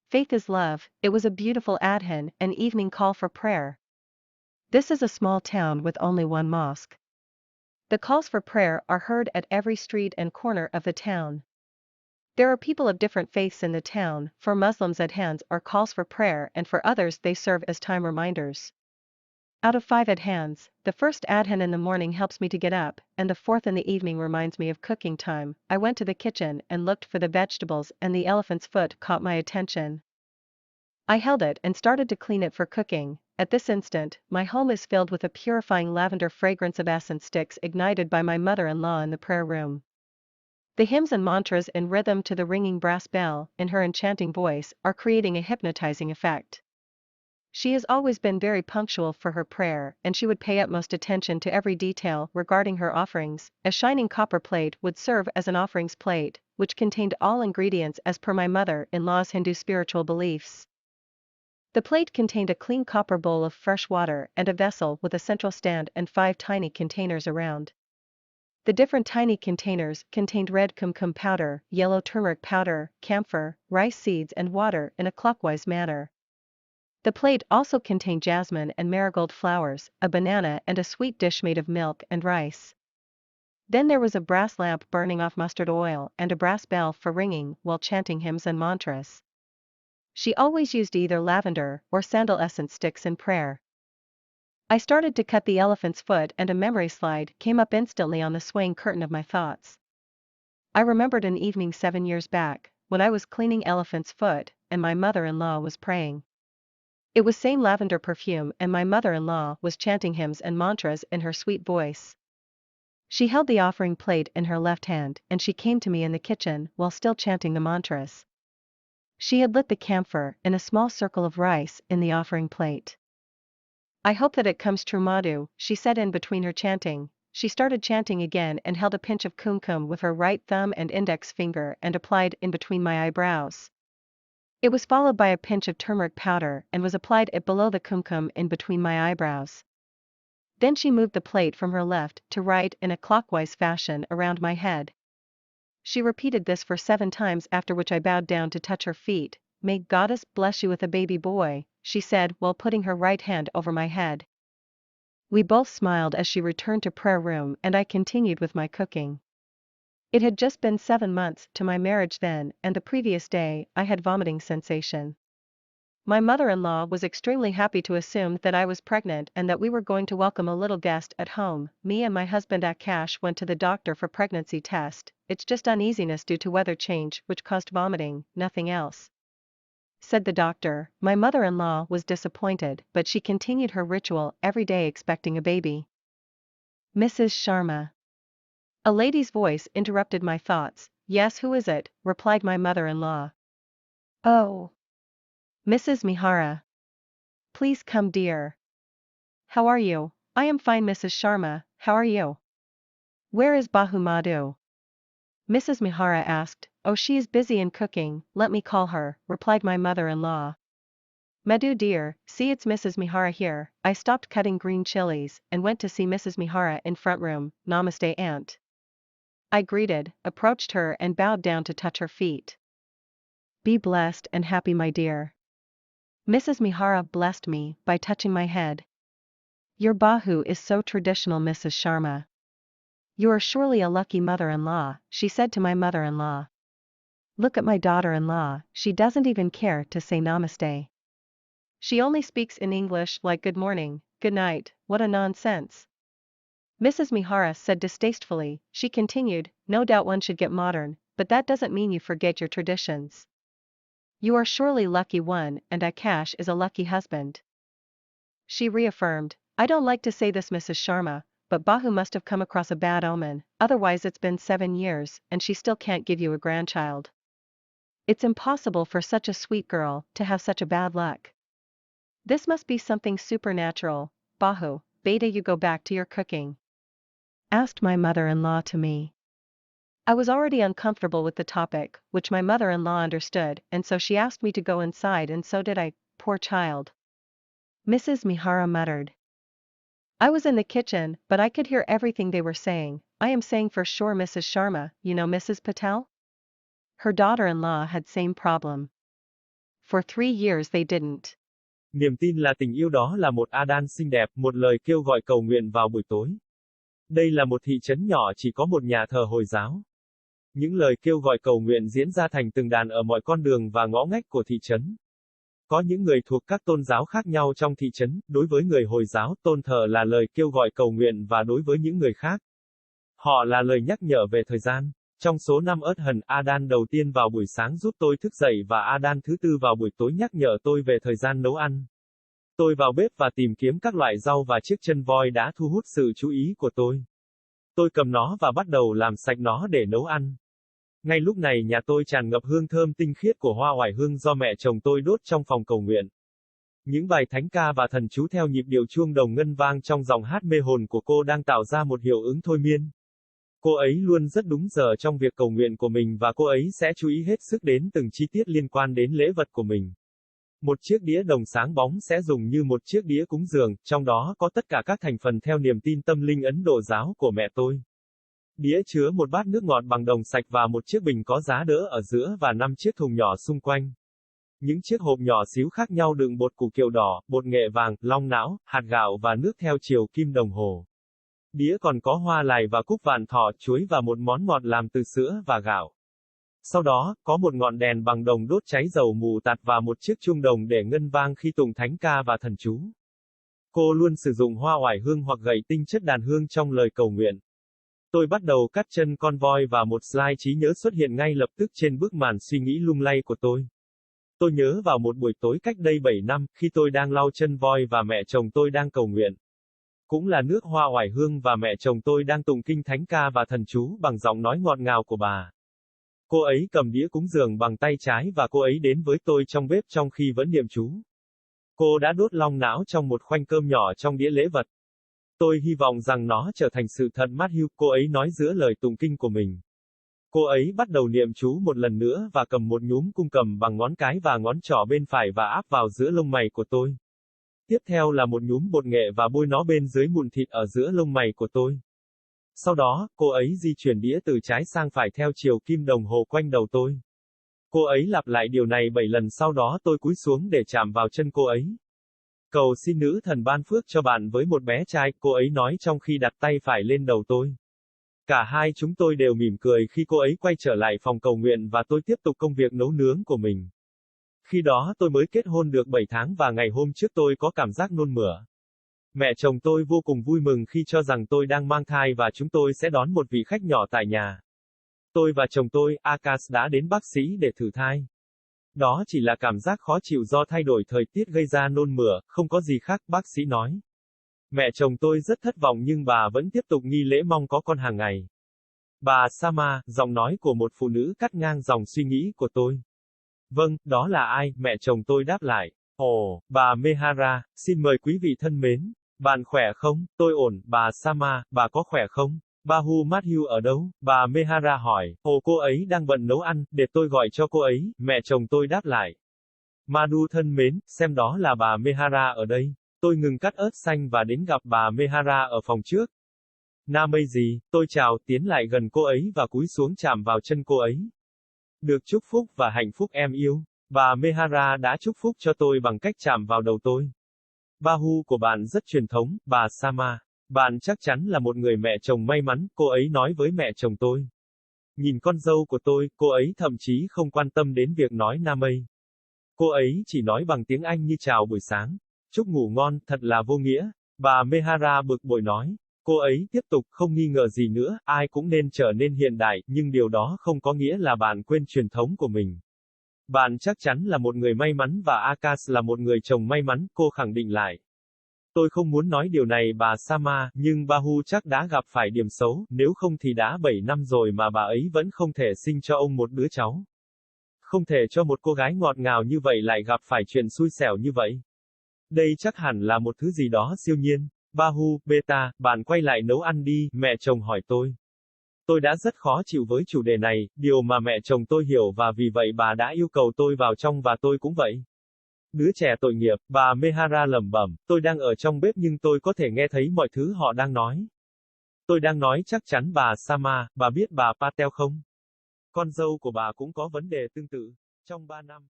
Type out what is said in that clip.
Faith is love. It was a beautiful adhan, an evening call for prayer. This is a small town with only one mosque. The calls for prayer are heard at every street and corner of the town. There are people of different faiths in the town. For Muslims, adhans are calls for prayer, and for others they serve as time reminders. Out of 5 adhans, the first adhan in the morning helps me to get up, and the fourth in the evening reminds me of cooking time. I went to the kitchen and looked for the vegetables, and the elephant's foot caught my attention. I held it and started to clean it for cooking. At this instant, my home is filled with a purifying lavender fragrance of essence sticks ignited by my mother-in-law in the prayer room. The hymns and mantras in rhythm to the ringing brass bell, in her enchanting voice, are creating a hypnotizing effect. She has always been very punctual for her prayer, and she would pay utmost attention to every detail regarding her offerings. A shining copper plate would serve as an offerings plate, which contained all ingredients as per my mother-in-law's Hindu spiritual beliefs. The plate contained a clean copper bowl of fresh water and a vessel with a central stand and 5 tiny containers around. The different tiny containers contained red kumkum powder, yellow turmeric powder, camphor, rice seeds and water in a clockwise manner. The plate also contained jasmine and marigold flowers, a banana and a sweet dish made of milk and rice. Then there was a brass lamp burning off mustard oil and a brass bell for ringing while chanting hymns and mantras. She always used either lavender or sandal essence sticks in prayer. I started to cut the elephant's foot and a memory slide came up instantly on the swaying curtain of my thoughts. I remembered an evening 7 years back, when I was cleaning elephant's foot, and my mother-in-law was praying. It was same lavender perfume and my mother-in-law was chanting hymns and mantras in her sweet voice. She held the offering plate in her left hand and she came to me in the kitchen while still chanting the mantras. She had lit the camphor in a small circle of rice in the offering plate. I hope that it comes true, Madhu, she said in between her chanting. She started chanting again and held a pinch of kumkum with her right thumb and index finger and applied in between my eyebrows. It was followed by a pinch of turmeric powder and was applied at below the kumkum in between my eyebrows. Then she moved the plate from her left to right in a clockwise fashion around my head. She repeated this for 7 times, after which I bowed down to touch her feet. May Goddess bless you with a baby boy, she said while putting her right hand over my head. We both smiled as she returned to prayer room and I continued with my cooking. It had just been 7 months to my marriage then, and the previous day I had vomiting sensation. My mother-in-law was extremely happy to assume that I was pregnant and that we were going to welcome a little guest at home. Me and my husband Akash went to the doctor for pregnancy test. It's just uneasiness due to weather change which caused vomiting, nothing else, said the doctor. My mother-in-law was disappointed, but she continued her ritual every day expecting a baby. Mrs. Sharma. A lady's voice interrupted my thoughts. Yes, who is it? Replied my mother-in-law. Oh, Mrs. Mihara. Please come, dear. How are you? I am fine, Mrs. Sharma, how are you? Where is Bahu Madhu? Mrs. Mihara asked. Oh, she is busy in cooking, let me call her, replied my mother-in-law. Madhu dear, see, it's Mrs. Mihara here. I stopped cutting green chilies and went to see Mrs. Mihara in front room. Namaste, aunt. I greeted, approached her and bowed down to touch her feet. Be blessed and happy, my dear. Mrs. Mihara blessed me by touching my head. Your Bahu is so traditional, Mrs. Sharma. You are surely a lucky mother-in-law, she said to my mother-in-law. Look at my daughter-in-law, she doesn't even care to say namaste. She only speaks in English like good morning, good night, what a nonsense. Mrs. Mihara said distastefully. She continued, no doubt one should get modern, but that doesn't mean you forget your traditions. You are surely lucky one, and Akash is a lucky husband. She reaffirmed, I don't like to say this, Mrs. Sharma, but Bahu must have come across a bad omen, otherwise it's been 7 years and she still can't give you a grandchild. It's impossible for such a sweet girl to have such a bad luck. This must be something supernatural. Bahu, beta, you go back to your cooking, asked my mother-in-law to me. I was already uncomfortable with the topic, which my mother-in-law understood, and so she asked me to go inside, and so did I. Poor child, Mrs. Mihara muttered. I was in the kitchen, but I could hear everything they were saying. I am saying for sure, Mrs. Sharma, you know Mrs. Patel? Her daughter-in-law had same problem. for 3 years they didn't. Niềm tin là tình yêu đó là một adhan xinh đẹp, một lời kêu gọi cầu nguyện vào buổi tối. Đây là một thị trấn nhỏ chỉ có một nhà thờ Hồi giáo. Những lời kêu gọi cầu nguyện diễn ra thành từng đàn ở mọi con đường và ngõ ngách của thị trấn. Có những người thuộc các tôn giáo khác nhau trong thị trấn, đối với người Hồi giáo, tôn thờ là lời kêu gọi cầu nguyện và đối với những người khác, họ là lời nhắc nhở về thời gian. Trong số 5 adhan, adhan đầu tiên vào buổi sáng giúp tôi thức dậy và adhan thứ tư vào buổi tối nhắc nhở tôi về thời gian nấu ăn. Tôi vào bếp và tìm kiếm các loại rau và chiếc chân voi đã thu hút sự chú ý của tôi. Tôi cầm nó và bắt đầu làm sạch nó để nấu ăn. Ngay lúc này nhà tôi tràn ngập hương thơm tinh khiết của hoa oải hương do mẹ chồng tôi đốt trong phòng cầu nguyện. Những bài thánh ca và thần chú theo nhịp điệu chuông đồng ngân vang trong giọng hát mê hồn của cô đang tạo ra một hiệu ứng thôi miên. Cô ấy luôn rất đúng giờ trong việc cầu nguyện của mình và cô ấy sẽ chú ý hết sức đến từng chi tiết liên quan đến lễ vật của mình. Một chiếc đĩa đồng sáng bóng sẽ dùng như một chiếc đĩa cúng dường, trong đó có tất cả các thành phần theo niềm tin tâm linh Ấn Độ giáo của mẹ tôi. Đĩa chứa một bát nước ngọt bằng đồng sạch và một chiếc bình có giá đỡ ở giữa và 5 chiếc thùng nhỏ xung quanh. Những chiếc hộp nhỏ xíu khác nhau đựng bột củ kiệu đỏ, bột nghệ vàng, long não, hạt gạo và nước theo chiều kim đồng hồ. Đĩa còn có hoa lài và cúc vạn thọ, chuối và một món ngọt làm từ sữa và gạo. Sau đó, có một ngọn đèn bằng đồng đốt cháy dầu mù tạt và một chiếc chuông đồng để ngân vang khi tụng thánh ca và thần chú. Cô luôn sử dụng hoa oải hương hoặc gậy tinh chất đàn hương trong lời cầu nguyện. Tôi bắt đầu cắt chân con voi và một slide trí nhớ xuất hiện ngay lập tức trên bức màn suy nghĩ lung lay của tôi. Tôi nhớ vào một buổi tối cách đây 7 năm, khi tôi đang lau chân voi và mẹ chồng tôi đang cầu nguyện. Cũng là nước hoa oải hương và mẹ chồng tôi đang tụng kinh thánh ca và thần chú bằng giọng nói ngọt ngào của bà. Cô ấy cầm đĩa cúng dường bằng tay trái và cô ấy đến với tôi trong bếp trong khi vẫn niệm chú. Cô đã đốt long não trong một khoanh cơm nhỏ trong đĩa lễ vật. Tôi hy vọng rằng nó trở thành sự thật Matthew, cô ấy nói giữa lời tụng kinh của mình. Cô ấy bắt đầu niệm chú một lần nữa và cầm một nhúm cung cầm bằng ngón cái và ngón trỏ bên phải và áp vào giữa lông mày của tôi. Tiếp theo là một nhúm bột nghệ và bôi nó bên dưới mụn thịt ở giữa lông mày của tôi. Sau đó, cô ấy di chuyển đĩa từ trái sang phải theo chiều kim đồng hồ quanh đầu tôi. Cô ấy lặp lại điều này 7 lần sau đó tôi cúi xuống để chạm vào chân cô ấy. Cầu xin nữ thần ban phước cho bạn với một bé trai, cô ấy nói trong khi đặt tay phải lên đầu tôi. Cả hai chúng tôi đều mỉm cười khi cô ấy quay trở lại phòng cầu nguyện và tôi tiếp tục công việc nấu nướng của mình. Khi đó tôi mới kết hôn được 7 tháng và ngày hôm trước tôi có cảm giác nôn mửa. Mẹ chồng tôi vô cùng vui mừng khi cho rằng tôi đang mang thai và chúng tôi sẽ đón một vị khách nhỏ tại nhà. Tôi và chồng tôi, Akash đã đến bác sĩ để thử thai. Đó chỉ là cảm giác khó chịu do thay đổi thời tiết gây ra nôn mửa, không có gì khác, bác sĩ nói. Mẹ chồng tôi rất thất vọng nhưng bà vẫn tiếp tục nghi lễ mong có con hàng ngày. Bà Sama, giọng nói của một phụ nữ cắt ngang dòng suy nghĩ của tôi. Vâng, đó là ai? Mẹ chồng tôi đáp lại. Ồ, bà Mehara, xin mời quý vị thân mến. Bạn khỏe không? Tôi ổn. Bà Sama, bà có khỏe không? Bahu Matthew ở đâu? Bà Mehara hỏi. Ồ, cô ấy đang bận nấu ăn, để tôi gọi cho cô ấy. Mẹ chồng tôi đáp lại. Madhu thân mến, xem đó là bà Mehara ở đây. Tôi ngừng cắt ớt xanh và đến gặp bà Mehara ở phòng trước. Namay gì? Tôi chào, tiến lại gần cô ấy và cúi xuống chạm vào chân cô ấy. Được chúc phúc và hạnh phúc em yêu. Bà Mehara đã chúc phúc cho tôi bằng cách chạm vào đầu tôi. Bahu của bạn rất truyền thống, bà Sama. Bạn chắc chắn là một người mẹ chồng may mắn, cô ấy nói với mẹ chồng tôi. Nhìn con dâu của tôi, cô ấy thậm chí không quan tâm đến việc nói Namay. Cô ấy chỉ nói bằng tiếng Anh như chào buổi sáng. Chúc ngủ ngon, thật là vô nghĩa. Bà Mehara bực bội nói. Cô ấy tiếp tục, không nghi ngờ gì nữa, ai cũng nên trở nên hiện đại, nhưng điều đó không có nghĩa là bạn quên truyền thống của mình. Bạn chắc chắn là một người may mắn và Akash là một người chồng may mắn, cô khẳng định lại. Tôi không muốn nói điều này bà Sama, nhưng Bahu chắc đã gặp phải điểm xấu, nếu không thì đã 7 năm rồi mà bà ấy vẫn không thể sinh cho ông một đứa cháu. Không thể cho một cô gái ngọt ngào như vậy lại gặp phải chuyện xui xẻo như vậy. Đây chắc hẳn là một thứ gì đó siêu nhiên. Bahu, beta, bạn quay lại nấu ăn đi, mẹ chồng hỏi tôi. Tôi đã rất khó chịu với chủ đề này, điều mà mẹ chồng tôi hiểu và vì vậy bà đã yêu cầu tôi vào trong và tôi cũng vậy. Đứa trẻ tội nghiệp, bà Mehara lẩm bẩm, tôi đang ở trong bếp nhưng tôi có thể nghe thấy mọi thứ họ đang nói. Tôi đang nói chắc chắn bà Sama, bà biết bà Patel không? Con dâu của bà cũng có vấn đề tương tự. Trong 3 năm.